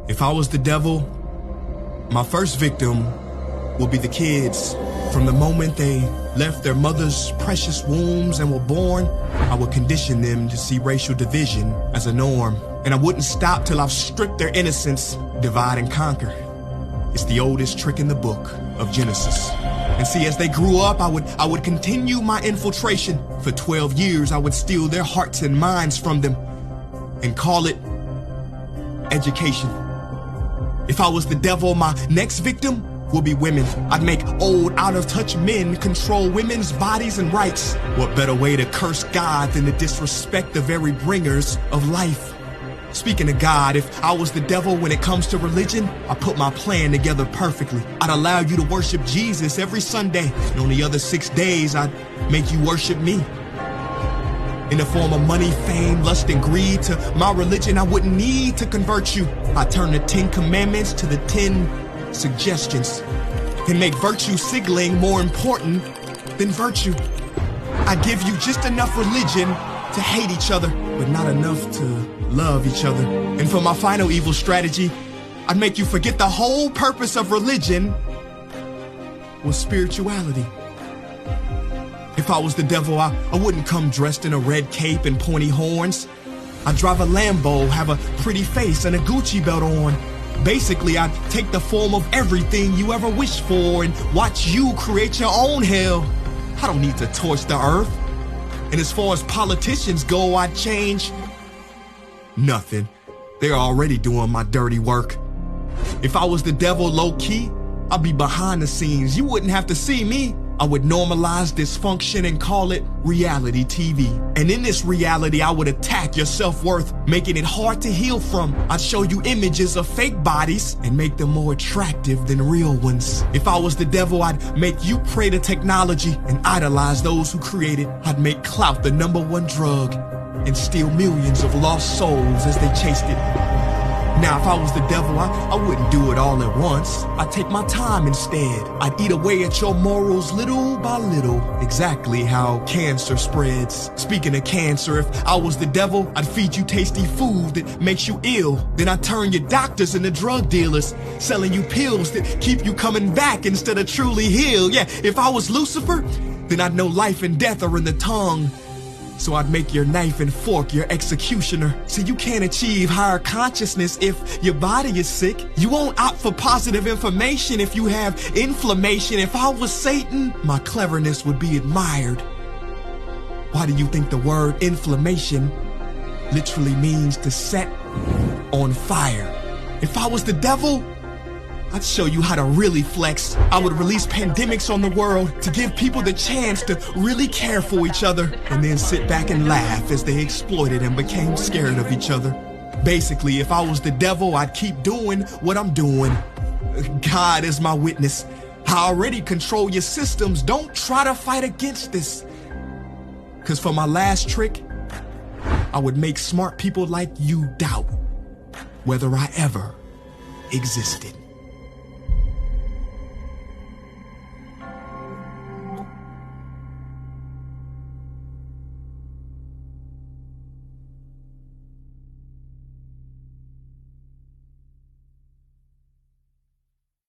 If I was the devil, my first victim will be the kids. From the moment they left their mother's precious wombs and were born, I would condition them to see racial division as a norm. And I wouldn't stop till I've stripped their innocence, divide and conquer. It's the oldest trick in the book of Genesis. And see, as they grew up, I would continue my infiltration. For 12 years, I would steal their hearts and minds from them and call it education. If I was the devil, my next victim will be women. I'd make old, out-of-touch men control women's bodies and rights. What better way to curse God than to disrespect the very bringers of life? Speaking of God, if I was the devil when it comes to religion, I put my plan together perfectly. I'd allow you to worship Jesus every Sunday, and on the other 6 days, I'd make you worship me. In the form of money, fame, lust, and greed, to my religion, I wouldn't need to convert you. I'd turn the 10 commandments to the 10 suggestions and make virtue signaling more important than virtue. I give you just enough religion to hate each other, but not enough to love each other. And for my final evil strategy, I'd make you forget the whole purpose of religion was spirituality. If I was the devil, I wouldn't come dressed in a red cape and pointy horns. I'd drive a Lambo, have a pretty face and a Gucci belt on. Basically, I'd take the form of everything you ever wished for and watch you create your own hell. I don't need to torch the earth. And as far as politicians go, I'd change nothing. They're already doing my dirty work. If I was the devil low-key, I'd be behind the scenes. You wouldn't have to see me. I would normalize dysfunction and call it reality TV. And in this reality, I would attack your self-worth, making it hard to heal from. I'd show you images of fake bodies and make them more attractive than real ones. If I was the devil, I'd make you pray to technology and idolize those who create it. I'd make clout the #1 drug and steal millions of lost souls as they chased it. Now, if I was the devil, I wouldn't do it all at once. I'd take my time instead. I'd eat away at your morals little by little, exactly how cancer spreads. Speaking of cancer, if I was the devil, I'd feed you tasty food that makes you ill. Then I'd turn your doctors into drug dealers, selling you pills that keep you coming back instead of truly healed. Yeah, if I was Lucifer, then I'd know life and death are in the tongue. So I'd make your knife and fork your executioner. See, you can't achieve higher consciousness if your body is sick. You won't opt for positive information if you have inflammation. If I was Satan, my cleverness would be admired. Why do you think the word inflammation literally means to set on fire? If I was the devil, I'd show you how to really flex. I would release pandemics on the world to give people the chance to really care for each other and then sit back and laugh as they exploited and became scared of each other. Basically, if I was the devil, I'd keep doing what I'm doing. God is my witness. I already control your systems. Don't try to fight against this. Because for my last trick, I would make smart people like you doubt whether I ever existed.